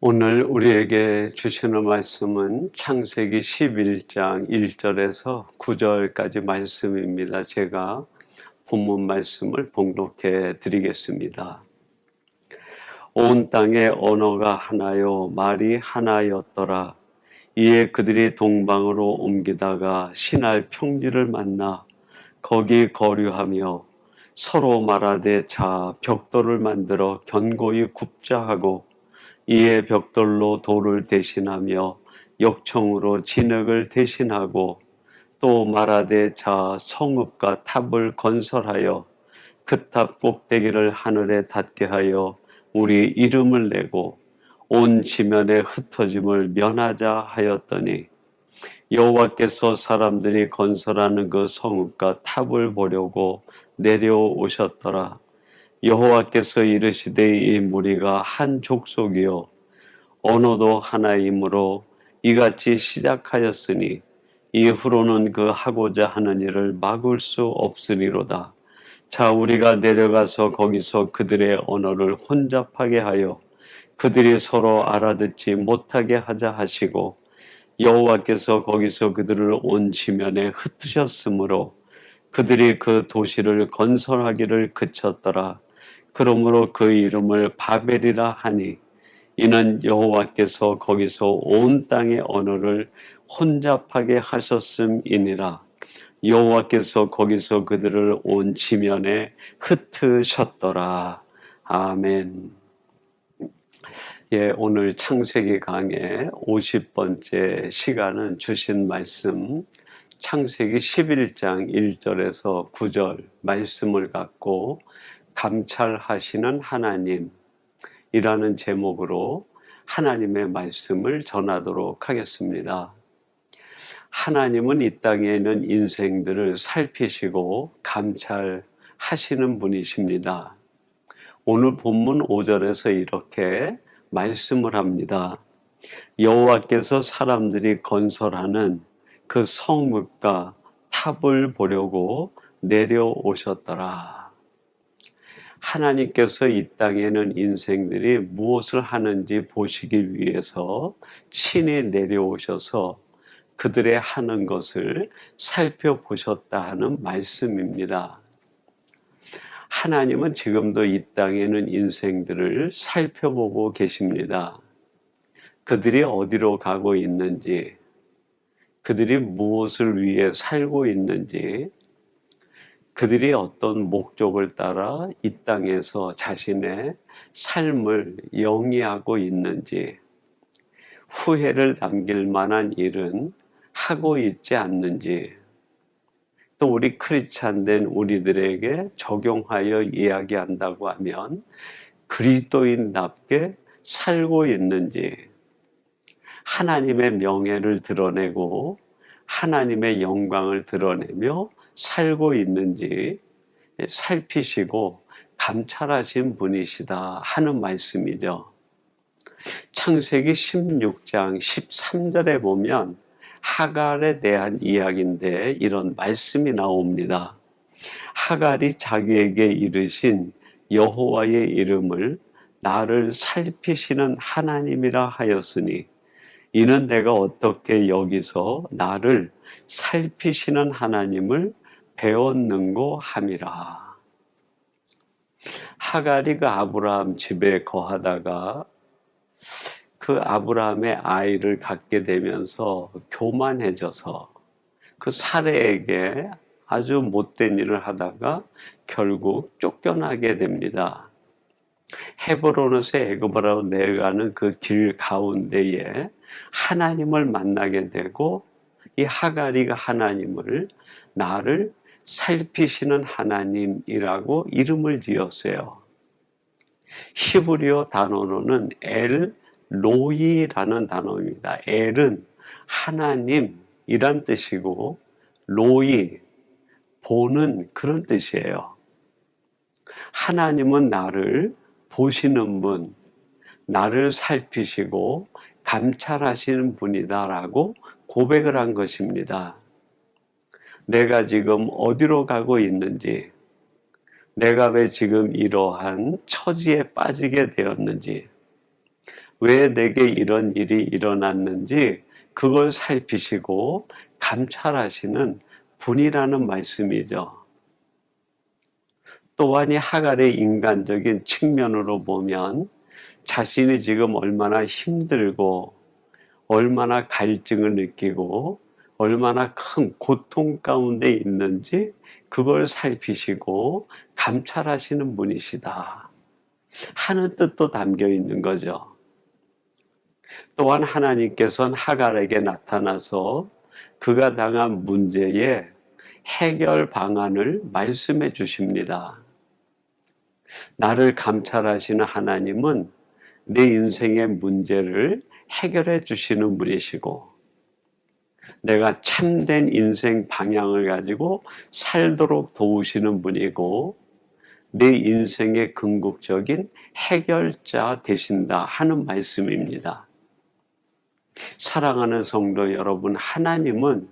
오늘 우리에게 주시는 말씀은 창세기 11장 1절에서 9절까지 말씀입니다. 제가 본문 말씀을 봉독해 드리겠습니다. 온 땅의 언어가 하나요 말이 하나였더라. 이에 그들이 동방으로 옮기다가 신할 평지를 만나 거기 거류하며 서로 말하되 자 벽돌을 만들어 견고히 굽자 하고 이에 벽돌로 돌을 대신하며 역청으로 진흙을 대신하고 또 말하되 자 성읍과 탑을 건설하여 그 탑 꼭대기를 하늘에 닿게 하여 우리 이름을 내고 온 지면에 흩어짐을 면하자 하였더니 여호와께서 사람들이 건설하는 그 성읍과 탑을 보려고 내려오셨더라. 여호와께서 이르시되 이 무리가 한 족속이요 언어도 하나이므로 이같이 시작하였으니 이후로는 그 하고자 하는 일을 막을 수 없으리로다. 자 우리가 내려가서 거기서 그들의 언어를 혼잡하게 하여 그들이 서로 알아듣지 못하게 하자 하시고 여호와께서 거기서 그들을 온 지면에 흩으셨으므로 그들이 그 도시를 건설하기를 그쳤더라. 그러므로 그 이름을 바벨이라 하니 이는 여호와께서 거기서 온 땅의 언어를 혼잡하게 하셨음이니라. 여호와께서 거기서 그들을 온 지면에 흩으셨더라. 아멘. 오늘 창세기 강의 50번째 시간은 주신 말씀 창세기 11장 1절에서 9절 말씀을 갖고 감찰하시는 하나님이라는 제목으로 하나님의 말씀을 전하도록 하겠습니다. 하나님은 이 땅에 있는 인생들을 살피시고 감찰하시는 분이십니다. 오늘 본문 5절에서 이렇게 말씀을 합니다. 여호와께서 사람들이 건설하는 그 성읍과 탑을 보려고 내려오셨더라. 하나님께서 이 땅에는 인생들이 무엇을 하는지 보시기 위해서 친히 내려오셔서 그들의 하는 것을 살펴보셨다 하는 말씀입니다. 하나님은 지금도 이 땅에는 인생들을 살펴보고 계십니다. 그들이 어디로 가고 있는지, 그들이 무엇을 위해 살고 있는지, 그들이 어떤 목적을 따라 이 땅에서 자신의 삶을 영위하고 있는지, 후회를 남길 만한 일은 하고 있지 않는지, 또 우리 크리스찬된 우리들에게 적용하여 이야기한다고 하면 그리스도인답게 살고 있는지, 하나님의 명예를 드러내고 하나님의 영광을 드러내며 살고 있는지 살피시고 감찰하신 분이시다 하는 말씀이죠. 창세기 16장 13절에 보면 하갈에 대한 이야기인데 이런 말씀이 나옵니다. 하갈이 자기에게 이르신 여호와의 이름을 나를 살피시는 하나님이라 하였으니 이는 내가 어떻게 여기서 나를 살피시는 하나님을 배웠는고 함이라. 하갈이 그 아브라함 집에 거하다가 그 아브라함의 아이를 갖게 되면서 교만해져서 그 사레에게 아주 못된 일을 하다가 결국 쫓겨나게 됩니다. 헤브론에서 애굽으로 내려가는 그 길 가운데에 하나님을 만나게 되고 이 하갈이가 하나님을 나를 살피시는 하나님이라고 이름을 지었어요. 히브리어 단어로는 엘 로이라는 단어입니다. 엘은 하나님이란 뜻이고 로이 보는 그런 뜻이에요. 하나님은 나를 보시는 분, 나를 살피시고 감찰하시는 분이다라고 고백을 한 것입니다. 내가 지금 어디로 가고 있는지, 내가 왜 지금 이러한 처지에 빠지게 되었는지, 왜 내게 이런 일이 일어났는지 그걸 살피시고 감찰하시는 분이라는 말씀이죠. 또한 이 하갈의 인간적인 측면으로 보면 자신이 지금 얼마나 힘들고 얼마나 갈증을 느끼고 얼마나 큰 고통 가운데 있는지 그걸 살피시고 감찰하시는 분이시다 하는 뜻도 담겨 있는 거죠. 또한 하나님께서는 하갈에게 나타나서 그가 당한 문제의 해결 방안을 말씀해 주십니다. 나를 감찰하시는 하나님은 내 인생의 문제를 해결해 주시는 분이시고 내가 참된 인생 방향을 가지고 살도록 도우시는 분이고 내 인생의 궁극적인 해결자 되신다 하는 말씀입니다. 사랑하는 성도 여러분, 하나님은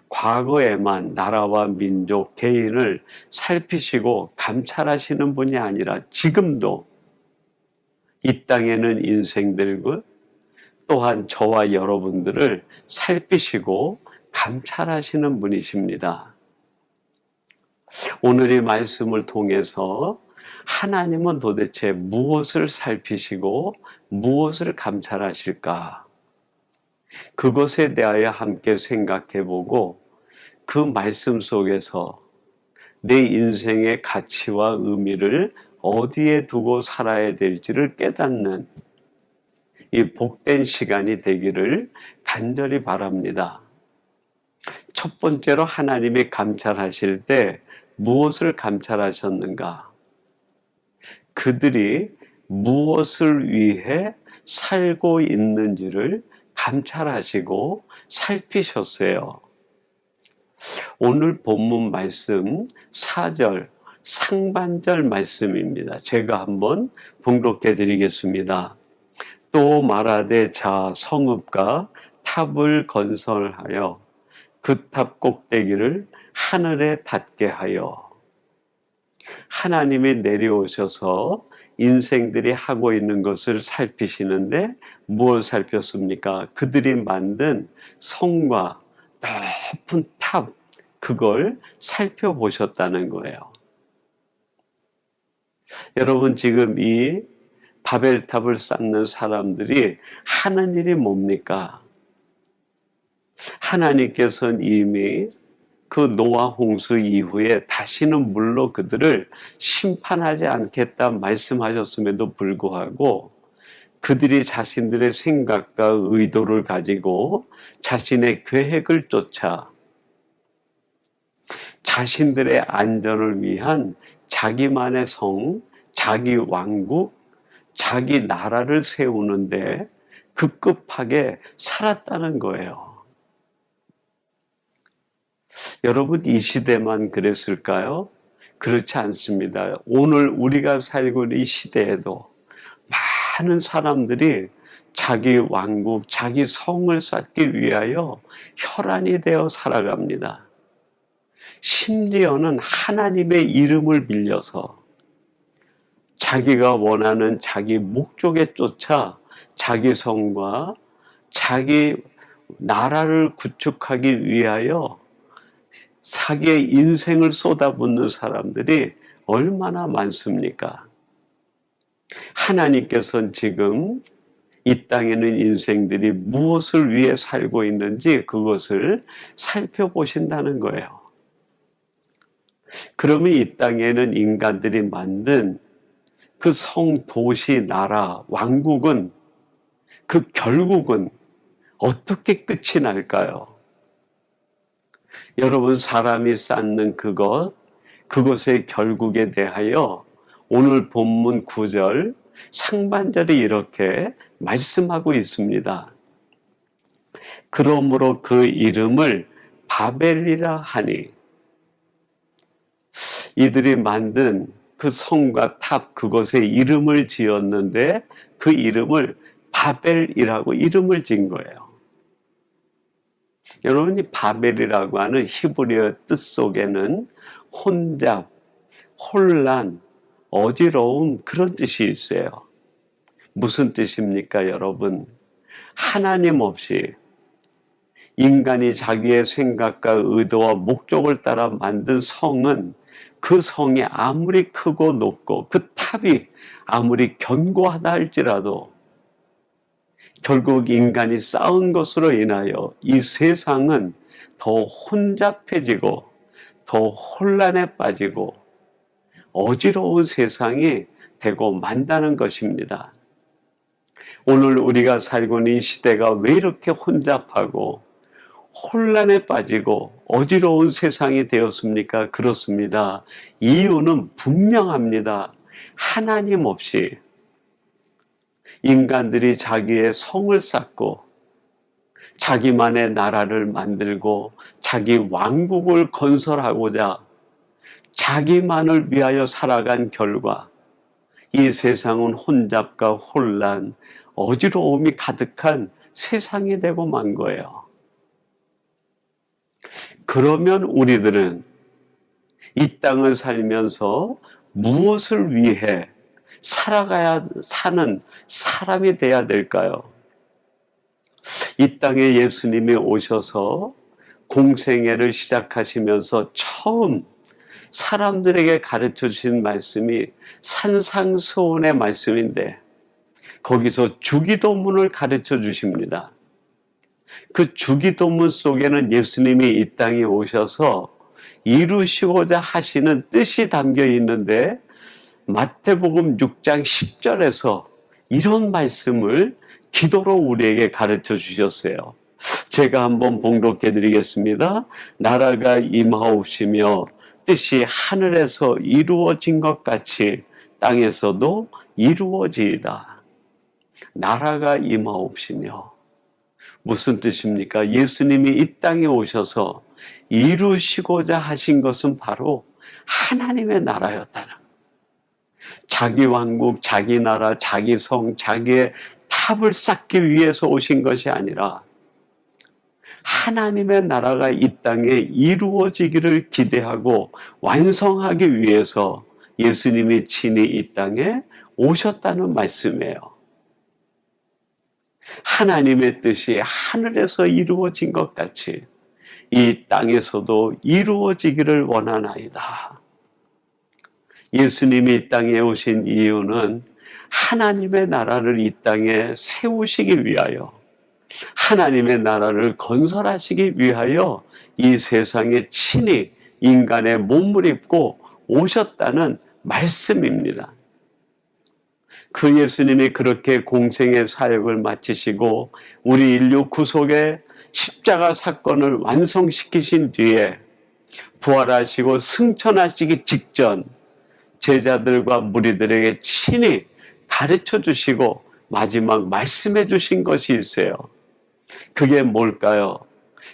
과거에만 나라와 민족, 개인을 살피시고 감찰하시는 분이 아니라 지금도 이 땅에는 인생들과 또한 저와 여러분들을 살피시고 감찰하시는 분이십니다. 오늘 이 말씀을 통해서 하나님은 도대체 무엇을 살피시고 무엇을 감찰하실까? 그것에 대하여 함께 생각해 보고 그 말씀 속에서 내 인생의 가치와 의미를 어디에 두고 살아야 될지를 깨닫는 이 복된 시간이 되기를 간절히 바랍니다. 첫 번째로 하나님이 감찰하실 때 무엇을 감찰하셨는가? 그들이 무엇을 위해 살고 있는지를 감찰하시고 살피셨어요. 오늘 본문 말씀 4절 상반절 말씀입니다. 제가 한번 봉독해 드리겠습니다. 또 말하되 자 성읍과 탑을 건설하여 그 탑 꼭대기를 하늘에 닿게 하여. 하나님이 내려오셔서 인생들이 하고 있는 것을 살피시는데 무엇을 살폈습니까? 그들이 만든 성과 높은 탑, 그걸 살펴보셨다는 거예요. 여러분, 지금 이 바벨탑을 쌓는 사람들이 하는 일이 뭡니까? 하나님께서는 이미 그 노아 홍수 이후에 다시는 물로 그들을 심판하지 않겠다 말씀하셨음에도 불구하고 그들이 자신들의 생각과 의도를 가지고 자신의 계획을 쫓아 자신들의 안전을 위한 자기만의 성, 자기 왕국, 자기 나라를 세우는데 급급하게 살았다는 거예요. 여러분, 이 시대만 그랬을까요? 그렇지 않습니다. 오늘 우리가 살고 있는 이 시대에도 많은 사람들이 자기 왕국, 자기 성을 쌓기 위하여 혈안이 되어 살아갑니다. 심지어는 하나님의 이름을 빌려서 자기가 원하는 자기 목적에 쫓아 자기 성과 자기 나라를 구축하기 위하여 자기의 인생을 쏟아붓는 사람들이 얼마나 많습니까? 하나님께서는 지금 이 땅에는 인생들이 무엇을 위해 살고 있는지 그것을 살펴보신다는 거예요. 그러면 이 땅에는 인간들이 만든 그 성, 도시, 나라, 왕국은 그 결국은 어떻게 끝이 날까요? 여러분, 사람이 쌓는 그것의 결국에 대하여 오늘 본문 9절 상반절이 이렇게 말씀하고 있습니다. 그러므로 그 이름을 바벨이라 하니. 이들이 만든 그 성과 탑, 그것에 이름을 지었는데 그 이름을 바벨이라고 이름을 지은 거예요. 여러분이 바벨이라고 하는 히브리어 뜻 속에는 혼잡, 혼란, 어지러움, 그런 뜻이 있어요. 무슨 뜻입니까, 여러분? 하나님 없이 인간이 자기의 생각과 의도와 목적을 따라 만든 성은, 그 성이 아무리 크고 높고 그 탑이 아무리 견고하다 할지라도 결국 인간이 쌓은 것으로 인하여 이 세상은 더 혼잡해지고 더 혼란에 빠지고 어지러운 세상이 되고 만다는 것입니다. 오늘 우리가 살고 있는 이 시대가 왜 이렇게 혼잡하고 혼란에 빠지고 어지러운 세상이 되었습니까? 그렇습니다. 이유는 분명합니다. 하나님 없이 인간들이 자기의 성을 쌓고 자기만의 나라를 만들고 자기 왕국을 건설하고자 자기만을 위하여 살아간 결과 이 세상은 혼잡과 혼란, 어지러움이 가득한 세상이 되고 만 거예요. 그러면 우리들은 이 땅을 살면서 무엇을 위해 사는 사람이 돼야 될까요? 이 땅에 예수님이 오셔서 공생애를 시작하시면서 처음 사람들에게 가르쳐 주신 말씀이 산상수훈의 말씀인데, 거기서 주기도문을 가르쳐 주십니다. 그 주기도문 속에는 예수님이 이 땅에 오셔서 이루시고자 하시는 뜻이 담겨 있는데, 마태복음 6장 10절에서 이런 말씀을 기도로 우리에게 가르쳐 주셨어요. 제가 한번 봉독해 드리겠습니다. 나라가 임하옵시며 뜻이 하늘에서 이루어진 것 같이 땅에서도 이루어지이다. 나라가 임하옵시며 무슨 뜻입니까? 예수님이 이 땅에 오셔서 이루시고자 하신 것은 바로 하나님의 나라였다는, 자기 왕국, 자기 나라, 자기 성, 자기의 탑을 쌓기 위해서 오신 것이 아니라 하나님의 나라가 이 땅에 이루어지기를 기대하고 완성하기 위해서 예수님이 친히 이 땅에 오셨다는 말씀이에요. 하나님의 뜻이 하늘에서 이루어진 것 같이 이 땅에서도 이루어지기를 원하나이다. 예수님이 이 땅에 오신 이유는 하나님의 나라를 이 땅에 세우시기 위하여, 하나님의 나라를 건설하시기 위하여 이 세상에 친히 인간의 몸을 입고 오셨다는 말씀입니다. 그 예수님이 그렇게 공생의 사역을 마치시고 우리 인류 구속의 십자가 사건을 완성시키신 뒤에 부활하시고 승천하시기 직전 제자들과 무리들에게 친히 가르쳐 주시고 마지막 말씀해 주신 것이 있어요. 그게 뭘까요?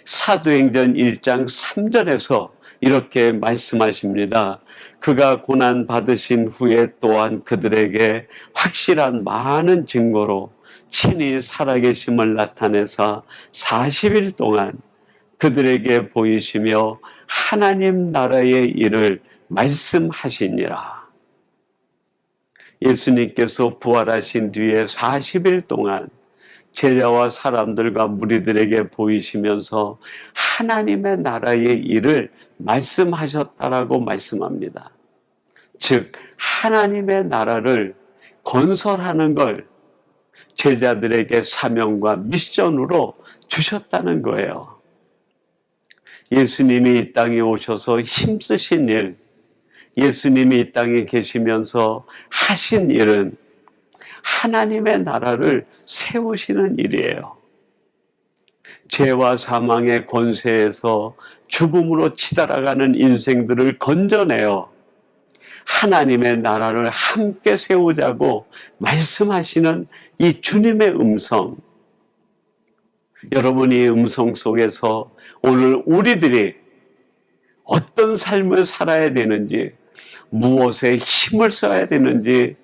사도행전 1장 3절에서 이렇게 말씀하십니다. 그가 고난 받으신 후에 또한 그들에게 확실한 많은 증거로 친히 살아계심을 나타내사 40일 동안 그들에게 보이시며 하나님 나라의 일을 말씀하시니라. 예수님께서 부활하신 뒤에 40일 동안 제자와 사람들과 무리들에게 보이시면서 하나님의 나라의 일을 말씀하셨다라고 말씀합니다. 즉 하나님의 나라를 건설하는 걸 제자들에게 사명과 미션으로 주셨다는 거예요. 예수님이 이 땅에 오셔서 힘쓰신 일, 예수님이 이 땅에 계시면서 하신 일은 하나님의 나라를 세우시는 일이에요. 죄와 사망의 권세에서 죽음으로 치달아가는 인생들을 건져내어 하나님의 나라를 함께 세우자고 말씀하시는 이 주님의 음성, 여러분이 음성 속에서 오늘 우리들이 어떤 삶을 살아야 되는지, 무엇에 힘을 써야 되는지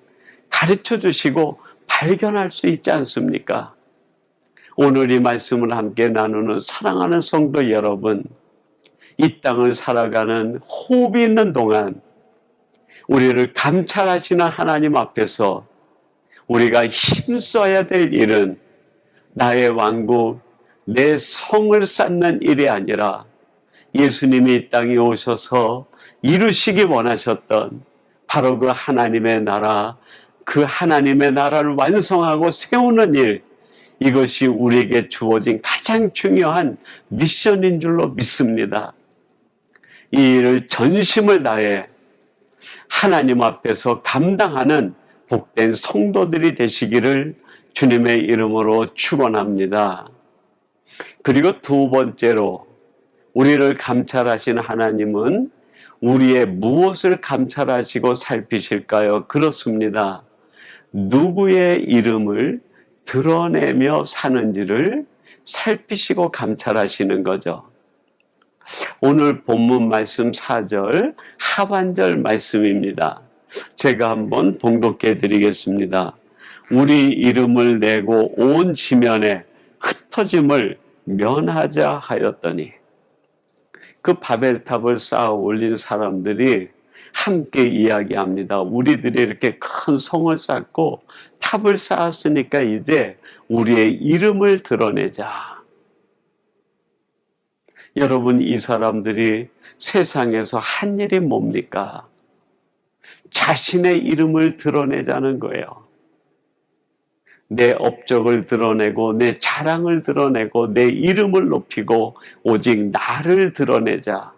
가르쳐 주시고 발견할 수 있지 않습니까? 오늘 이 말씀을 함께 나누는 사랑하는 성도 여러분, 이 땅을 살아가는 호흡이 있는 동안 우리를 감찰하시는 하나님 앞에서 우리가 힘써야 될 일은 나의 왕국, 내 성을 쌓는 일이 아니라 예수님이 이 땅에 오셔서 이루시기 원하셨던 바로 그 하나님의 나라, 그 하나님의 나라를 완성하고 세우는 일, 이것이 우리에게 주어진 가장 중요한 미션인 줄로 믿습니다. 이 일을 전심을 다해 하나님 앞에서 감당하는 복된 성도들이 되시기를 주님의 이름으로 축원합니다. 그리고 두 번째로 우리를 감찰하신 하나님은 우리의 무엇을 감찰하시고 살피실까요? 그렇습니다. 누구의 이름을 드러내며 사는지를 살피시고 감찰하시는 거죠. 오늘 본문 말씀 4절 하반절 말씀입니다. 제가 한번 봉독해 드리겠습니다. 우리 이름을 내고 온 지면에 흩어짐을 면하자 하였더니, 그 바벨탑을 쌓아 올린 사람들이 함께 이야기합니다. 우리들이 이렇게 큰 성을 쌓고 탑을 쌓았으니까 이제 우리의 이름을 드러내자. 여러분, 이 사람들이 세상에서 한 일이 뭡니까? 자신의 이름을 드러내자는 거예요. 내 업적을 드러내고 내 자랑을 드러내고 내 이름을 높이고 오직 나를 드러내자.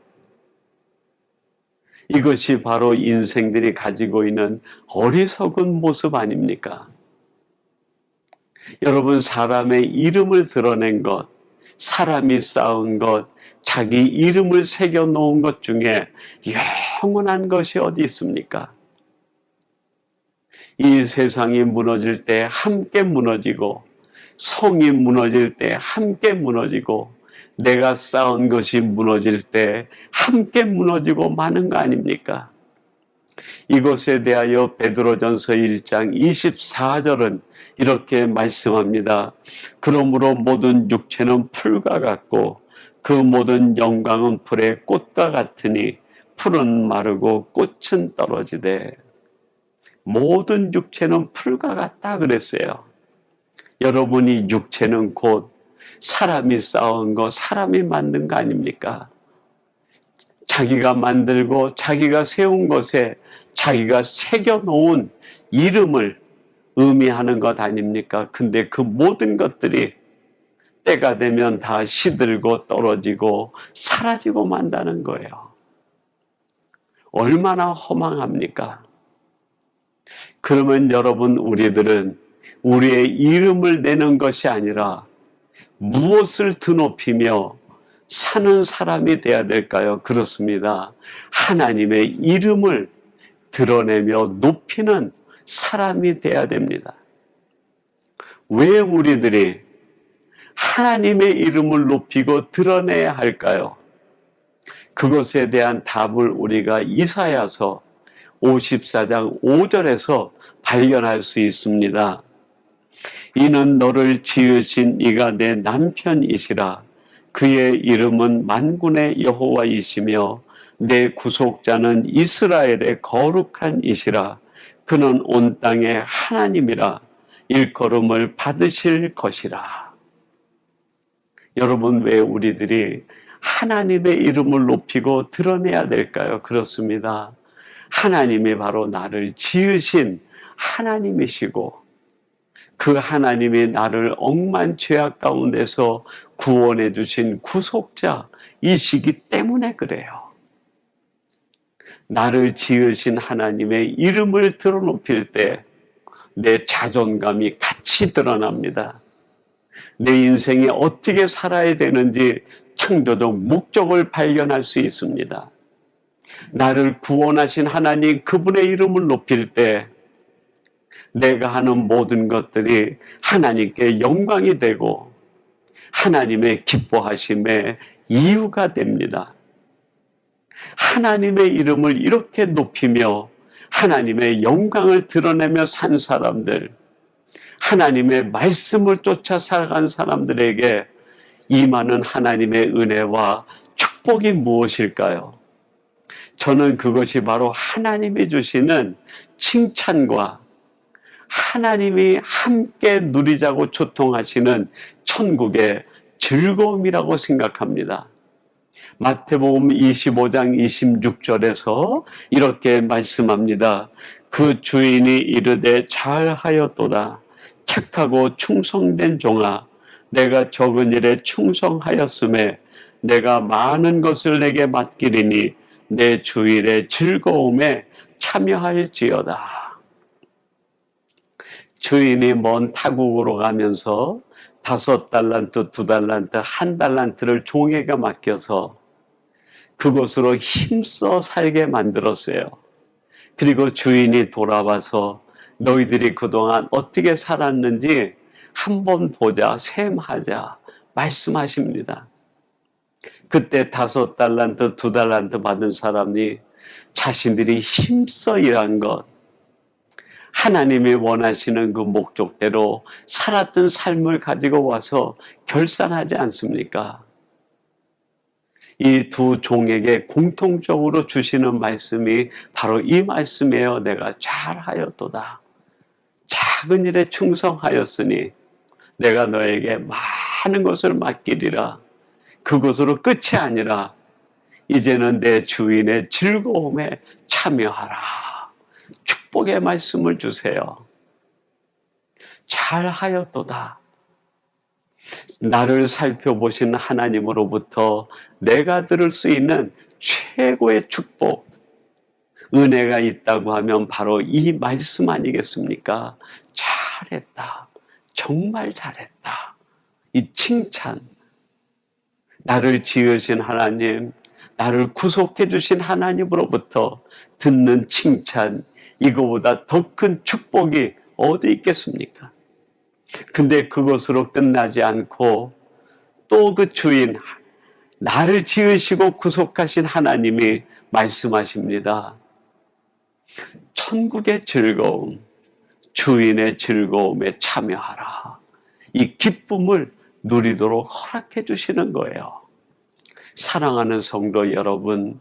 이것이 바로 인생들이 가지고 있는 어리석은 모습 아닙니까? 여러분, 사람의 이름을 드러낸 것, 사람이 쌓은 것, 자기 이름을 새겨 놓은 것 중에 영원한 것이 어디 있습니까? 이 세상이 무너질 때 함께 무너지고, 성이 무너질 때 함께 무너지고, 내가 쌓은 것이 무너질 때 함께 무너지고 마는 거 아닙니까? 이것에 대하여 베드로전서 1장 24절은 이렇게 말씀합니다. 그러므로 모든 육체는 풀과 같고 그 모든 영광은 풀의 꽃과 같으니 풀은 마르고 꽃은 떨어지되. 모든 육체는 풀과 같다 그랬어요. 여러분이 육체는 곧 사람이 쌓은 거, 사람이 만든 거 아닙니까? 자기가 만들고 자기가 세운 것에 자기가 새겨놓은 이름을 의미하는 것 아닙니까? 근데 그 모든 것들이 때가 되면 다 시들고 떨어지고 사라지고 만다는 거예요. 얼마나 허망합니까? 그러면 여러분, 우리들은 우리의 이름을 내는 것이 아니라 무엇을 드높이며 사는 사람이 되어야 될까요? 그렇습니다. 하나님의 이름을 드러내며 높이는 사람이 되어야 됩니다. 왜 우리들이 하나님의 이름을 높이고 드러내야 할까요? 그것에 대한 답을 우리가 이사야서 54장 5절에서 발견할 수 있습니다. 이는 너를 지으신 이가 내 남편이시라. 그의 이름은 만군의 여호와이시며 내 구속자는 이스라엘의 거룩한 이시라. 그는 온 땅의 하나님이라. 일컬음을 받으실 것이라. 여러분, 왜 우리들이 하나님의 이름을 높이고 드러내야 될까요? 그렇습니다. 하나님이 바로 나를 지으신 하나님이시고 그 하나님이 나를 억만 죄악 가운데서 구원해 주신 구속자이시기 때문에 그래요. 나를 지으신 하나님의 이름을 드러높일 때 내 자존감이 같이 드러납니다. 내 인생이 어떻게 살아야 되는지 창조적 목적을 발견할 수 있습니다. 나를 구원하신 하나님, 그분의 이름을 높일 때 내가 하는 모든 것들이 하나님께 영광이 되고 하나님의 기뻐하심의 이유가 됩니다. 하나님의 이름을 이렇게 높이며 하나님의 영광을 드러내며 산 사람들, 하나님의 말씀을 쫓아 살아간 사람들에게 임하는 하나님의 은혜와 축복이 무엇일까요? 저는 그것이 바로 하나님이 주시는 칭찬과 하나님이 함께 누리자고 초통하시는 천국의 즐거움이라고 생각합니다. 마태복음 25장 26절에서 이렇게 말씀합니다. 그 주인이 이르되 잘하였도다. 착하고 충성된 종아, 내가 적은 일에 충성하였음에 내가 많은 것을 내게 맡기리니 내 주일의 즐거움에 참여할지어다. 주인이 먼 타국으로 가면서 5달란트, 2달란트, 1달란트를 종에게 맡겨서 그곳으로 힘써 살게 만들었어요. 그리고 주인이 돌아와서 너희들이 그동안 어떻게 살았는지 한번 보자, 셈하자 말씀하십니다. 그때 5달란트, 2달란트 받은 사람이 자신들이 힘써 일한 것, 하나님이 원하시는 그 목적대로 살았던 삶을 가지고 와서 결산하지 않습니까? 이 두 종에게 공통적으로 주시는 말씀이 바로 이 말씀이에요. 내가 잘하였도다. 작은 일에 충성하였으니 내가 너에게 많은 것을 맡기리라. 그것으로 끝이 아니라 이제는 내 주인의 즐거움에 참여하라. 축복의 말씀을 주세요. 잘하였도다. 나를 살펴보시는 하나님으로부터 내가 들을 수 있는 최고의 축복, 은혜가 있다고 하면 바로 이 말씀 아니겠습니까? 잘했다. 정말 잘했다. 이 칭찬. 나를 지으신 하나님, 나를 구속해 주신 하나님으로부터 듣는 칭찬, 이거보다 더 큰 축복이 어디 있겠습니까? 근데 그것으로 끝나지 않고 또 그 주인, 나를 지으시고 구속하신 하나님이 말씀하십니다. 천국의 즐거움, 주인의 즐거움에 참여하라. 이 기쁨을 누리도록 허락해 주시는 거예요. 사랑하는 성도 여러분,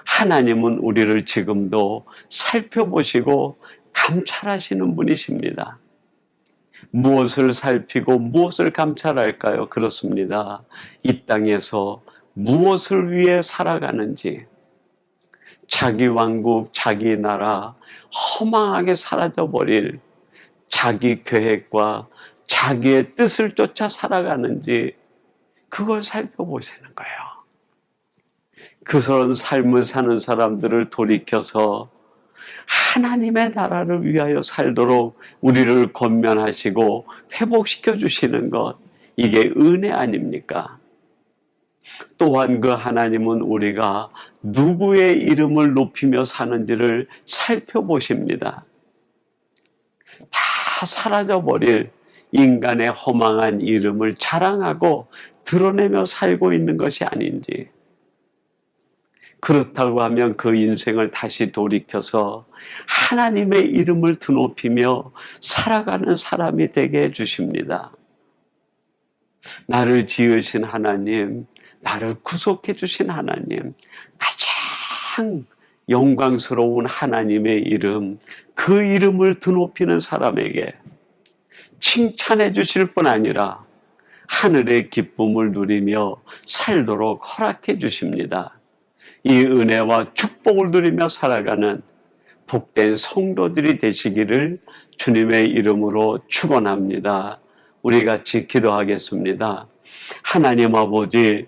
하나님은 우리를 지금도 살펴보시고 감찰하시는 분이십니다. 무엇을 살피고 무엇을 감찰할까요? 그렇습니다. 이 땅에서 무엇을 위해 살아가는지, 자기 왕국, 자기 나라 허망하게 사라져버릴 자기 계획과 자기의 뜻을 쫓아 살아가는지 그걸 살펴보시는 거예요. 그런 삶을 사는 사람들을 돌이켜서 하나님의 나라를 위하여 살도록 우리를 권면하시고 회복시켜 주시는 것, 이게 은혜 아닙니까? 또한 그 하나님은 우리가 누구의 이름을 높이며 사는지를 살펴보십니다. 다 사라져버릴 인간의 허망한 이름을 자랑하고 드러내며 살고 있는 것이 아닌지, 그렇다고 하면 그 인생을 다시 돌이켜서 하나님의 이름을 드높이며 살아가는 사람이 되게 해주십니다. 나를 지으신 하나님, 나를 구속해 주신 하나님, 가장 영광스러운 하나님의 이름, 그 이름을 드높이는 사람에게 칭찬해 주실 뿐 아니라 하늘의 기쁨을 누리며 살도록 허락해 주십니다. 이 은혜와 축복을 누리며 살아가는 복된 성도들이 되시기를 주님의 이름으로 축원합니다. 우리 같이 기도하겠습니다. 하나님 아버지,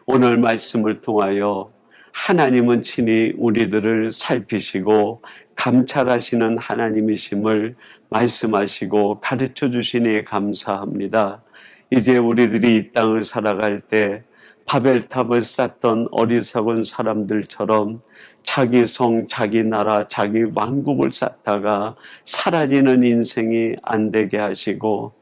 오늘 말씀을 통하여 하나님은 친히 우리들을 살피시고 감찰하시는 하나님이심을 말씀하시고 가르쳐 주시니 감사합니다. 이제 우리들이 이 땅을 살아갈 때 바벨탑을 쌓던 어리석은 사람들처럼 자기 성, 자기 나라, 자기 왕국을 쌓다가 사라지는 인생이 안 되게 하시고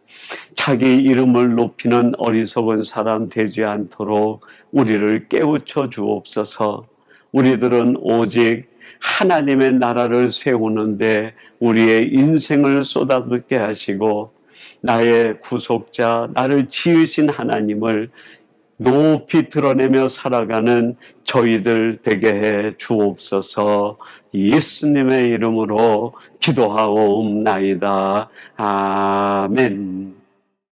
자기 이름을 높이는 어리석은 사람 되지 않도록 우리를 깨우쳐 주옵소서. 우리들은 오직 하나님의 나라를 세우는데 우리의 인생을 쏟아붓게 하시고 나의 구속자, 나를 지으신 하나님을 높이 드러내며 살아가는 저희들 되게 해 주옵소서. 예수님의 이름으로 기도하옵나이다. 아멘.